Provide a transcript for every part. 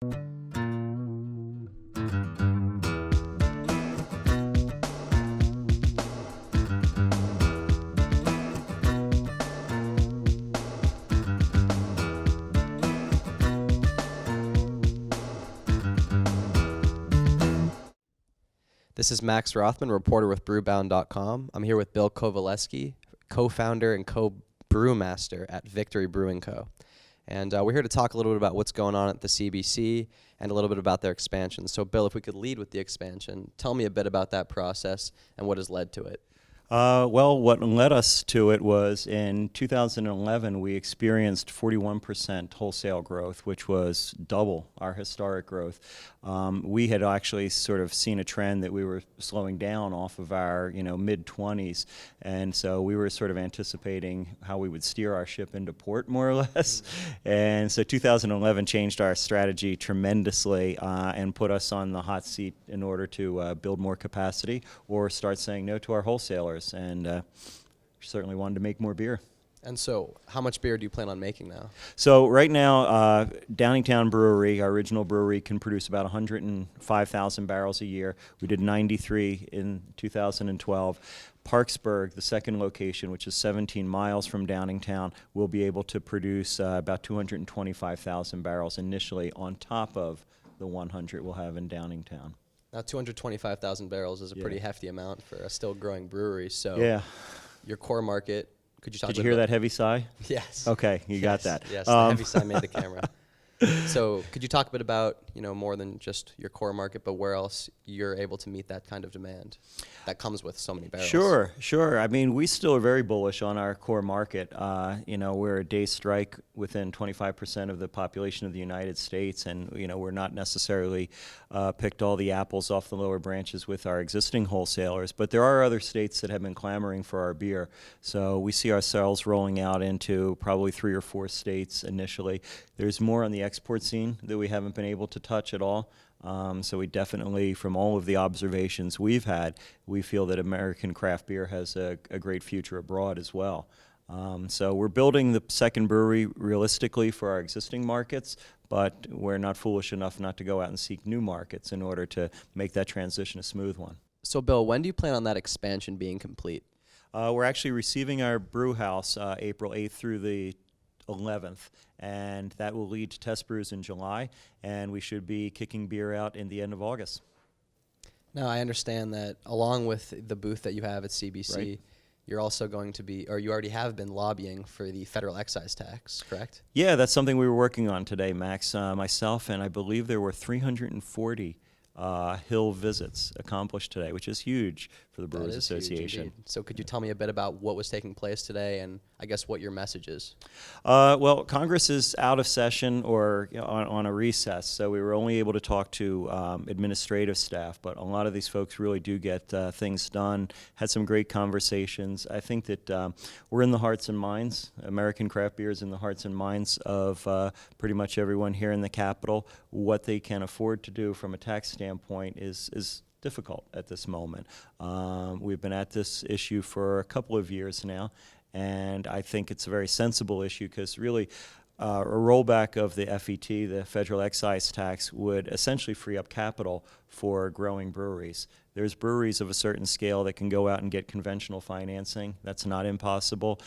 This is Max Rothman, reporter with Brewbound.com. I'm here with Bill Kovaleski, co-founder and co-brewmaster at Victory Brewing Co. And we're here to talk a little bit about what's going on at the CBC and a little bit about their expansion. So, Bill, if we could lead with the expansion, tell me a bit about that process and what has led to it. Well, what led us to it was in 2011, we experienced 41% wholesale growth, which was double our historic growth. We had actually sort of seen a trend that we were slowing down off of our, mid-20s, and so we were sort of anticipating how we would steer our ship into port, more or less. And so 2011 changed our strategy tremendously and put us on the hot seat in order to build more capacity or start saying no to our wholesalers. And certainly wanted to make more beer. And so how much beer do you plan on making now? So right now, Downingtown Brewery, our original brewery, can produce about 105,000 barrels a year. We did 93 in 2012. Parksburg, the second location, which is 17 miles from Downingtown, will be able to produce about 225,000 barrels initially on top of the 100 we'll have in Downingtown. Now, 225,000 barrels is a pretty hefty amount for a still growing brewery. So, yeah, your core market. Could you talk? Did you hear that heavy sigh? Yes. Okay, you got that. Yes, the heavy sigh made the camera. So, could you talk a bit about more than just your core market, but where else you're able to meet that kind of demand that comes with so many barrels? Sure. I mean, we still are very bullish on our core market. We're a day strike within 25% of the population of the United States, and we're not necessarily picked all the apples off the lower branches with our existing wholesalers, but there are other states that have been clamoring for our beer. So we see ourselves rolling out into probably 3 or 4 states initially. There's more on the export scene that we haven't been able to touch at all. So we definitely, from all of the observations we've had, we feel that American craft beer has a great future abroad as well. So we're building the second brewery realistically for our existing markets, but we're not foolish enough not to go out and seek new markets in order to make that transition a smooth one. So, Bill, when do you plan on that expansion being complete? We're actually receiving our brew house April 8th through the 11th, and that will lead to test brews in July, and we should be kicking beer out in the end of August. Now, I understand that along with the booth that you have at CBC, right, you're also going to be, or you already have been lobbying for the federal excise tax, correct? Yeah, that's something we were working on today, Max. Myself, and I believe there were 340 Hill visits accomplished today, which is huge for the Brewers Association. So could you tell me a bit about what was taking place today and I guess what your message is? Well, Congress is out of session or on a recess, so we were only able to talk to administrative staff, but a lot of these folks really do get things done, had some great conversations. I think that we're in the hearts and minds, American craft beer is in the hearts and minds of pretty much everyone here in the Capitol. What they can afford to do from a tax standpoint is difficult at this moment. We've been at this issue for a couple of years now, and I think it's a very sensible issue because really a rollback of the FET, the federal excise tax, would essentially free up capital for growing breweries. There's breweries of a certain scale that can go out and get conventional financing. That's not impossible.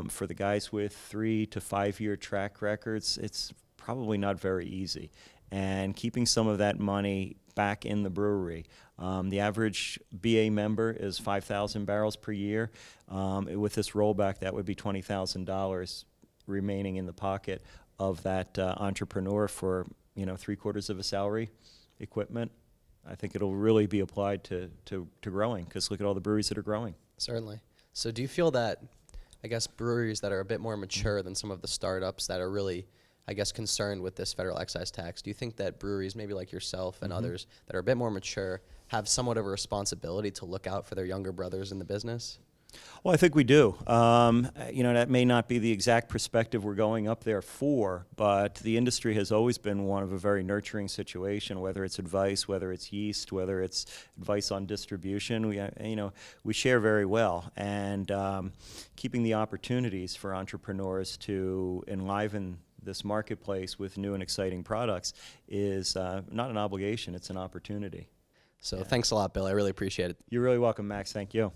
For the guys with 3 to 5 year track records, it's probably not very easy. And keeping some of that money back in the brewery. The average BA member is 5,000 barrels per year. With this rollback, that would be $20,000 remaining in the pocket of that entrepreneur for 3/4 of a salary, equipment. I think it'll really be applied to growing, because look at all the breweries that are growing. Certainly. So do you feel that, I guess, breweries that are a bit more mature than some of the startups that are really, I guess, concerned with this federal excise tax, do you think that breweries, maybe like yourself and others that are a bit more mature, have somewhat of a responsibility to look out for their younger brothers in the business? Well, I think we do. That may not be the exact perspective we're going up there for, but the industry has always been one of a very nurturing situation, whether it's advice, whether it's yeast, whether it's advice on distribution. We share very well, and keeping the opportunities for entrepreneurs to enliven this marketplace with new and exciting products is not an obligation, it's an opportunity. So thanks a lot, Bill. I really appreciate it. You're really welcome, Max. Thank you.